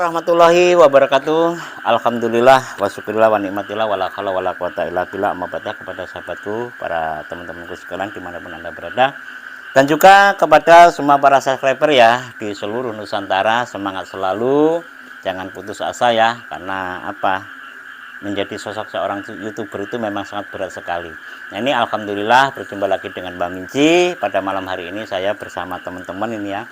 warahmatullahi wabarakatuh. Alhamdulillah wa syukurillah wa nikmatillah wala haula wala quwata illa billah. Kepada sahabatku, para teman-temanku sekalian dimanapun Anda berada, dan juga kepada semua para subscriber ya di seluruh Nusantara, semangat selalu, jangan putus asa ya, karena apa? Menjadi sosok seorang YouTuber itu memang sangat berat sekali. Nah, ini alhamdulillah berjumpa lagi dengan Mbak Minci. Pada malam hari ini saya bersama teman-teman ini ya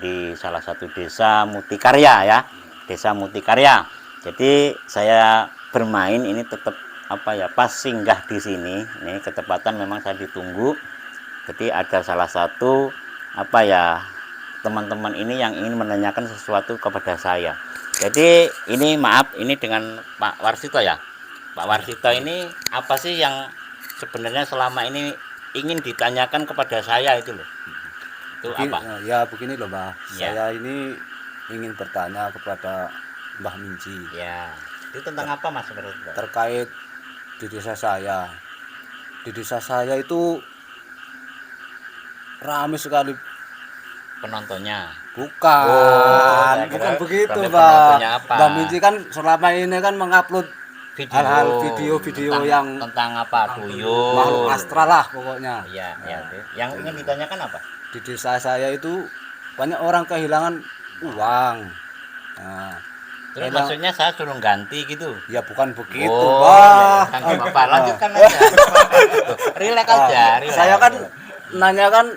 di salah satu desa Mutikarya ya. Desa Mutikarya. Jadi saya bermain ini tetap apa ya, pas singgah di sini. Ini ketepatan memang saya ditunggu. Jadi ada salah satu apa ya, teman-teman ini yang ingin menanyakan sesuatu kepada saya. Jadi ini maaf, ini dengan Pak Warsito ya. Pak Warsito ini apa sih yang sebenarnya selama ini ingin ditanyakan kepada saya itu loh? Itu Begini, apa? ya begini loh Mbah, Ya. saya ini ingin bertanya kepada Mbah Minci Ya. Itu tentang apa Mas Warsito? terkait di desa saya. Di desa saya itu ramai sekali. Penontonnya. Bukan, saya kira bukan begitu ramai Mbah. penontonnya apa? Mbah Minci kan selama ini kan mengupload hal-hal video-video tentang, yang tentang apa? Tuyul. makhluk astral lah pokoknya. Iya, ya. Yang ingin ditanyakan apa? Di desa saya itu banyak orang kehilangan uang. Nah, Terus kehilang- maksudnya saya suruh ganti gitu. ya bukan begitu, Oh, Mbah. ya, ya. Apa? Lanjutkan aja. Relax aja, relax. Saya kan nanya kan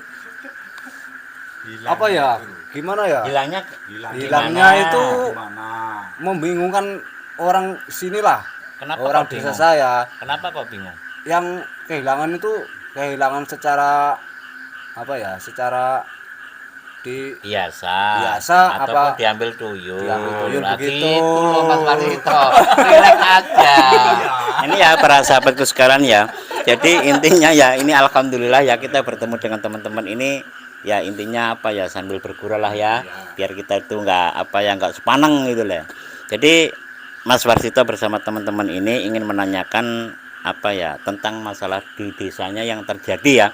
apa ya? Gimana ya? hilangnya Hilangnya gimana? itu membingungkan orang sinilah. Kenapa Orang kok desa bingung? saya Kenapa kok bingung? yang kehilangan itu kehilangan secara apa ya? Secara Biasa. Biasa, ataupun apa? diambil tuyul. Diambil tuyul Nah, begitu. gitu loh Mas Warsito. Relax aja. Ini ya para sahabatku sekalian ya. Jadi intinya ya ini alhamdulillah ya kita bertemu dengan teman-teman ini ya, intinya apa ya, sambil bergurau lah ya, biar kita itu nggak sepaneng gitu lah. Jadi Mas Warsito bersama teman-teman ini ingin menanyakan apa ya, tentang masalah di desanya yang terjadi ya.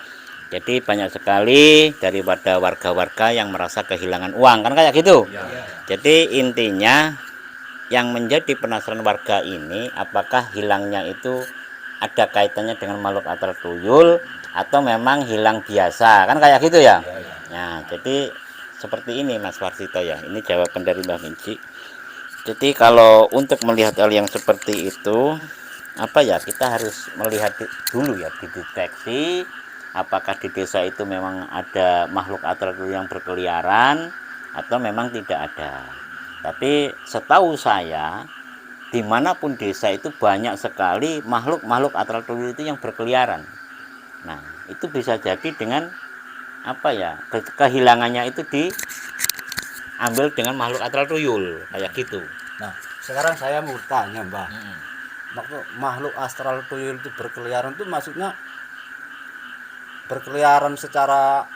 Jadi banyak sekali daripada warga-warga yang merasa kehilangan uang kan kayak gitu. Jadi intinya yang menjadi penasaran warga ini, apakah hilangnya itu ada kaitannya dengan makhluk astral tuyul atau memang hilang biasa kan kayak gitu ya. Nah, jadi seperti ini Mas Warsito ya. Ini jawaban dari Mbak Minci. Jadi kalau untuk melihat hal yang seperti itu, apa ya, kita harus melihat dulu ya, dideteksi apakah di desa itu memang ada makhluk astral yang berkeliaran atau memang tidak ada. Tapi setahu saya dimanapun desa itu banyak sekali makhluk astral tuyul itu yang berkeliaran. Nah, itu bisa jadi dengan apa ya, kehilangannya itu diambil dengan makhluk astral tuyul kayak gitu. Nah, sekarang saya mau tanya, Mbah. Maksud makhluk astral tuyul itu berkeliaran itu maksudnya berkeliaran secara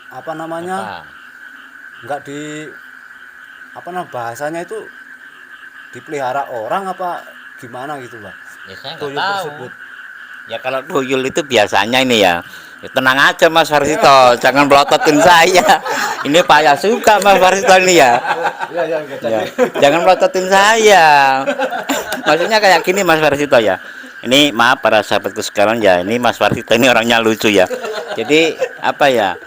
apa namanya? Apa? Enggak di apa namanya bahasanya itu dipelihara orang apa gimana gitu, Mbah? Ya saya nggak Tuyul tahu. tersebut. Ya kalau tuyul itu biasanya ini ya, ya tenang aja Mas Warsito, jangan melototin saya. Ini payah suka Mas Warsito ini ya. Iya, Ya, jangan melototin saya. Maksudnya kayak gini Mas Warsito ya. Ini maaf para sahabatku sekalian ya, ini Mas Warsito ini orangnya lucu ya. Jadi apa ya,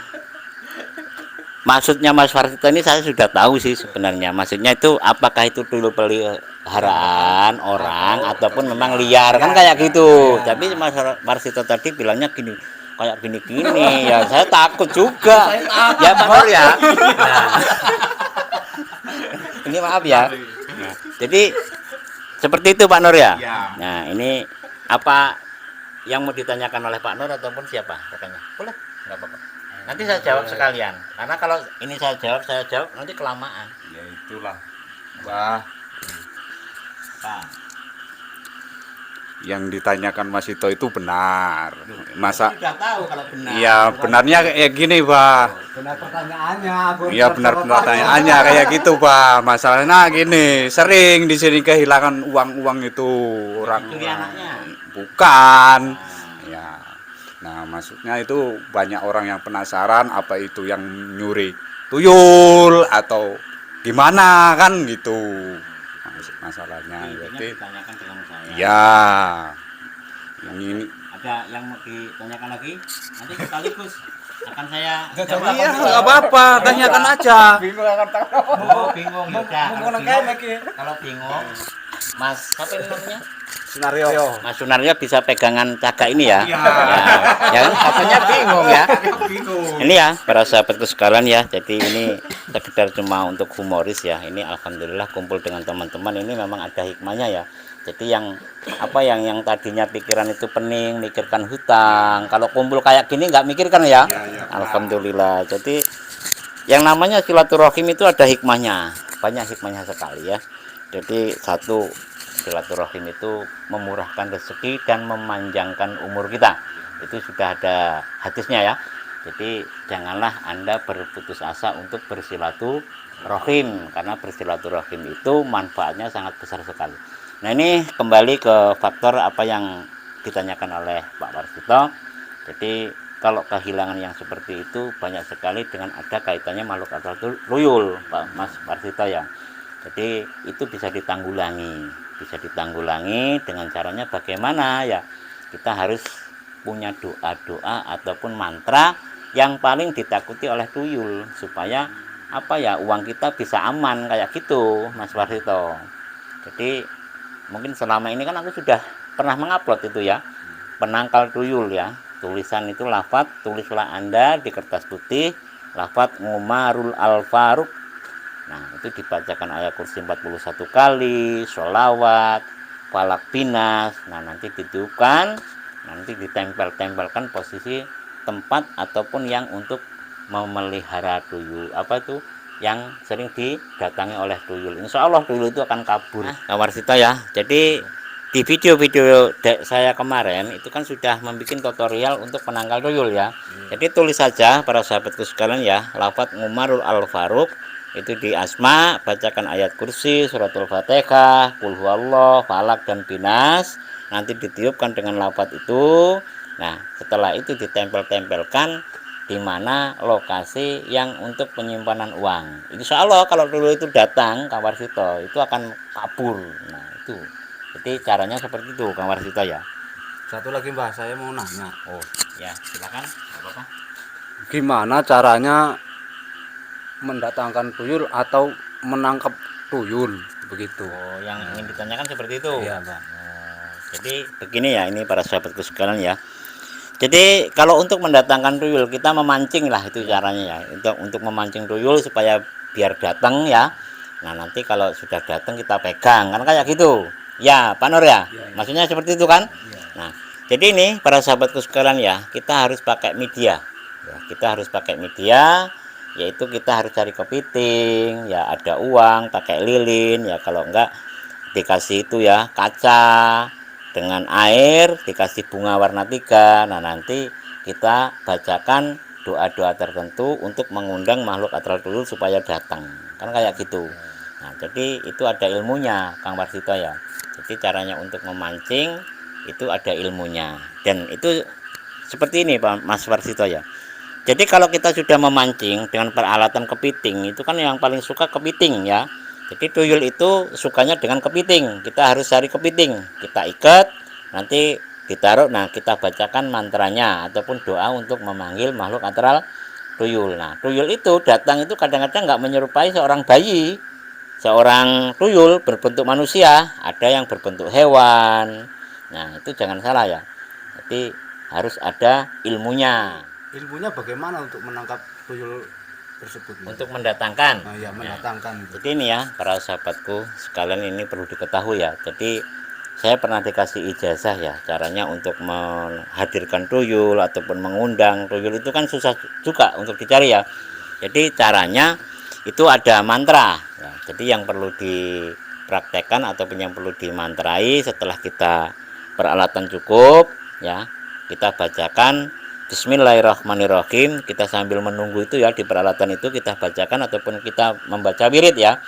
maksudnya Mas Warsito ini saya sudah tahu sih sebenarnya. Maksudnya itu apakah itu tuyul peliharaan orang ataupun memang liar kan kayak gitu. Tapi Mas Warsito tadi bilangnya gini, kayak gini-gini ya, saya takut juga. Ya Pak Nur ya. Nah, ini maaf ya. Nah, jadi seperti itu Pak Nur ya. Nah, ini apa yang mau ditanyakan oleh Pak Nur ataupun siapa rekannya? Boleh, nggak apa-apa. Nanti saya jawab sekalian. Karena kalau ini saya jawab nanti kelamaan. Ya itulah, Mbah. Pak. Yang ditanyakan Mas Ito itu benar. Masa Sudah tahu kalau benar. iya benarnya kayak gini, Mbah. Benar pertanyaannya. Iya benar pertanyaannya kayak gitu, Mbah. Masalahnya gini, sering di sini kehilangan uang-uang itu orang. Curi anaknya. Bukan. Ya. Nah, maksudnya itu banyak orang yang penasaran apa itu yang nyuri tuyul atau gimana kan gitu masalahnya. Intinya Jadi ditanyakan dengan saya. ya ini Ada yang mau ditanyakan lagi? Nanti sekaligus akan saya iya nggak apa-apa, tanyakan aja. Oh, bingung ya udah. Kalau bingung, Mas siapa ini namanya? Senario. Mas Sunaryo bisa pegangan cagak ini ya. Ya kan katanya bingung ya. Ini ya para sahabatku sekalian ya. Jadi ini sekedar cuma untuk humoris ya. Ini alhamdulillah kumpul dengan teman-teman ini memang ada hikmahnya ya. Jadi yang yang tadinya pikiran itu pening, mikirkan hutang. Kalau kumpul kayak gini nggak mikirkan ya. Alhamdulillah. Jadi yang namanya silaturahim itu ada hikmahnya. Banyak hikmahnya sekali ya. Jadi satu, silaturahim itu memurahkan rezeki dan memanjangkan umur kita. Itu sudah ada hadisnya ya. Jadi janganlah Anda berputus asa untuk bersilaturahim, karena bersilaturahim itu manfaatnya sangat besar sekali. Nah ini kembali ke faktor apa yang ditanyakan oleh Pak Warsito. Jadi kalau kehilangan yang seperti itu banyak sekali dengan ada kaitannya makhluk astral tuyul, Pak Mas Warsito ya. Jadi itu bisa ditanggulangi dengan caranya bagaimana ya, kita harus punya doa-doa ataupun mantra yang paling ditakuti oleh tuyul supaya uang kita bisa aman kayak gitu Mas Warsito. Jadi mungkin selama ini kan aku sudah pernah mengupload itu ya, penangkal tuyul ya, tulisan itu lafaz, tulislah Anda di kertas putih lafaz Umarul Al-Faruq. Nah itu dibacakan ayat kursi 41 kali, sholawat, falak binas. Nah nanti ditiupkan, nanti ditempelkan posisi tempat ataupun yang untuk memelihara tuyul, yang sering didatangi oleh tuyul. Insya Allah tuyul itu akan kabur. Nah Warsito ya, jadi di video-video saya kemarin itu kan sudah membuat tutorial untuk penangkal tuyul ya. Jadi tulis saja para sahabatku sekalian ya, lafaz Umarul Al-Faruq. Itu di asma, bacakan ayat kursi, suratul fatihah, qul huwallah, falak dan binas. Nanti ditiupkan dengan lafaz itu. Nah setelah itu ditempelkan di mana lokasi yang untuk penyimpanan uang. Insya Allah kalau dulu itu datang Kang Warsito itu akan kabur. Nah itu jadi caranya seperti itu Kang Warsito ya. Satu lagi Mbah, saya mau nanya. Oh ya silakan, nggak apa-apa. Gimana caranya mendatangkan tuyul atau menangkap tuyul begitu? Oh yang ingin ditanyakan seperti itu. Iya Mbah. Jadi begini ya, ini para sahabatku sekalian ya. Jadi kalau untuk mendatangkan tuyul kita memancing lah itu caranya ya. Untuk memancing tuyul supaya biar datang ya. Nah nanti kalau sudah datang kita pegang kan kayak gitu. Ya Pak Nur ya. Maksudnya seperti itu kan. Nah jadi ini para sahabatku sekalian ya, kita harus pakai media. Ya, kita harus pakai media. Yaitu kita harus cari kepiting ya, ada uang pakai lilin ya, kalau enggak dikasih itu ya kaca dengan air, dikasih bunga warna 3. Nah nanti kita bacakan doa-doa tertentu untuk mengundang makhluk astral tuyul supaya datang kan kayak gitu. Nah jadi itu ada ilmunya Kang Warsito ya. Jadi caranya untuk memancing itu ada ilmunya, dan itu seperti ini Pak Mas Warsito ya. Jadi kalau kita sudah memancing dengan peralatan kepiting, itu kan yang paling suka kepiting ya. Jadi tuyul itu sukanya dengan kepiting. Kita harus cari kepiting, kita ikat, nanti ditaruh. Nah kita bacakan mantranya ataupun doa untuk memanggil makhluk astral tuyul. Nah tuyul itu datang itu kadang-kadang nggak menyerupai seorang bayi. Seorang tuyul berbentuk manusia, ada yang berbentuk hewan. Nah itu jangan salah ya. Jadi harus ada ilmunya. Ilmunya bagaimana untuk menangkap tuyul tersebut? Untuk mendatangkan. Nah, ya, mendatangkan. Jadi ini ya para sahabatku sekalian, ini perlu diketahui ya. Jadi saya pernah dikasih ijazah ya, caranya untuk menghadirkan tuyul ataupun mengundang tuyul itu kan susah juga untuk dicari ya. Jadi caranya itu ada mantra ya. Jadi yang perlu dipraktekkan ataupun yang perlu dimantrai setelah kita peralatan cukup ya, kita bacakan Bismillahirrahmanirrahim. Kita sambil menunggu itu ya, di peralatan itu kita bacakan ataupun kita membaca wirid ya.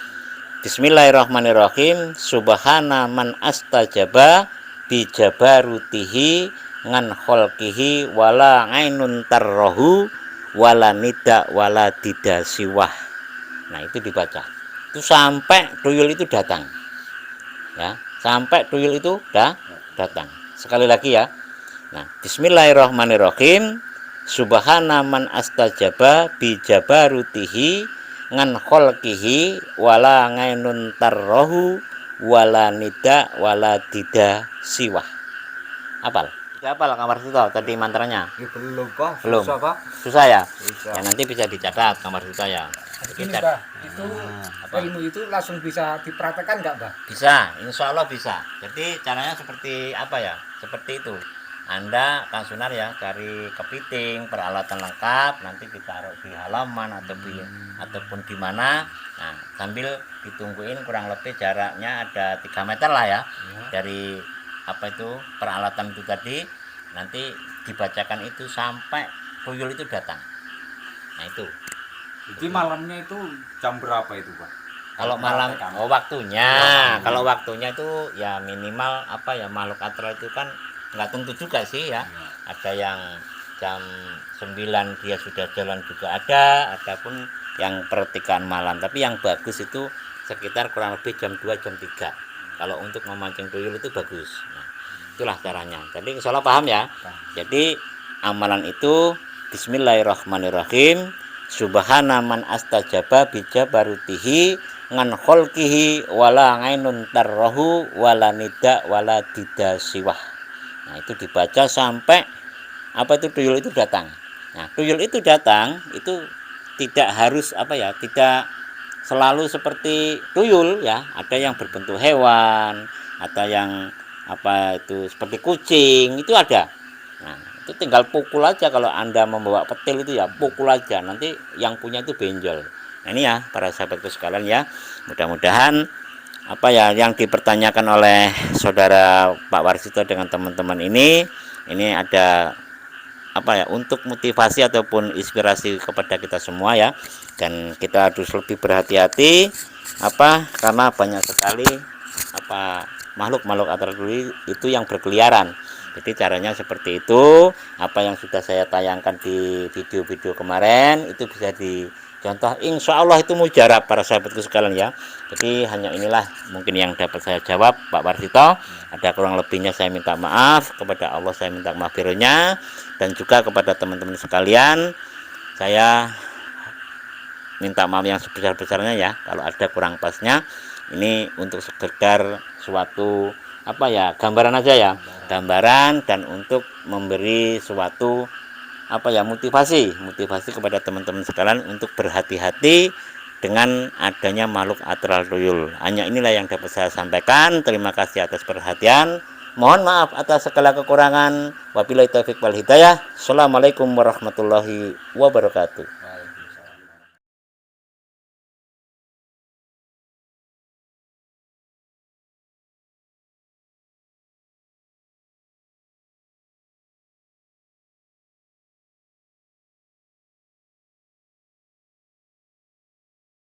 Bismillahirrahmanirrahim. Subhana man astajaba bijabarutihi ngan kholqihi wala ainun tarrohu wala nida wala didasiwah. Nah itu dibaca. itu sampai tuyul itu datang. Ya, sampai tuyul itu datang. Sekali lagi ya. Nah, bismillahirrahmanirrahim. Subhana man astajaba bi jabarutihi ngan kholqihi wala ngainun tarrohu wala nida wala dida siwah. Apal? Tidak apal Kamar Sito tadi mantranya? Ya, belum Pak, Belum. susah Pak. Susah ya? Susah. Ya nanti bisa dicatat Kamar Sito ya. Ini Dicatat. Mbah, itu Apa? ilmu itu langsung bisa dipraktekkan nggak Mbah? Bisa, insya Allah bisa. Jadi caranya seperti apa ya? Seperti itu. Anda Kang Sunar ya cari kepiting, peralatan lengkap, nanti ditaruh di halaman ataupun di mana. Nah, sambil ditungguin kurang lebih jaraknya ada 3 meter lah ya. Dari apa itu peralatan itu tadi, nanti dibacakan itu sampai tuyul itu datang. Nah, itu. Jadi malamnya itu jam berapa itu Pak? Kalau malam waktunya, kalau waktunya itu ya minimal apa ya makhluk astral itu kan nggak tentu juga sih ya. Ada yang jam 9 dia sudah jalan juga adapun yang pertigaan malam. Tapi yang bagus itu sekitar kurang lebih jam 2 jam 3. Kalau untuk memancing tuyul itu bagus. Nah, itulah caranya. Jadi insya Allah paham ya. Jadi amalan itu bismillahirrahmanirrahim. Subhana man astajaba bijabarutihi ngan kholqihi wala ngainun tarrohu wala nida wala dida siwah. Nah, itu dibaca sampai apa itu tuyul itu datang. Nah, tuyul itu datang itu tidak harus apa ya, tidak selalu seperti tuyul ya. Ada yang berbentuk hewan, ada yang apa itu seperti kucing, itu ada. Nah, itu tinggal pukul aja. Kalau Anda membawa petil itu ya pukul aja, nanti yang punya itu benjol. Nah, ini ya para sahabatku sekalian ya, mudah-mudahan apa ya yang dipertanyakan oleh saudara Pak Warsito dengan teman-teman ini ada apa ya untuk motivasi ataupun inspirasi kepada kita semua ya, dan kita harus lebih berhati-hati apa karena banyak sekali apa makhluk-makhluk astral itu yang berkeliaran. Jadi caranya seperti itu. Apa yang sudah saya tayangkan di video-video kemarin itu bisa dicontoh. Insya Allah itu mujarab para sahabatku sekalian ya. Jadi hanya inilah mungkin yang dapat saya jawab Pak Warsito. Ada kurang lebihnya saya minta maaf, kepada Allah saya minta maaf firman-Nya, dan juga kepada teman-teman sekalian saya minta maaf yang sebesar-besarnya ya kalau ada kurang pasnya. Ini untuk sekedar suatu apa ya gambaran aja ya, gambaran dan untuk memberi suatu apa ya motivasi kepada teman-teman sekalian untuk berhati-hati dengan adanya makhluk astral tuyul. Hanya inilah yang dapat saya sampaikan. Terima kasih atas perhatian. Mohon maaf atas segala kekurangan. Wabillahi taufiq wal hidayah. Assalamualaikum warahmatullahi wabarakatuh.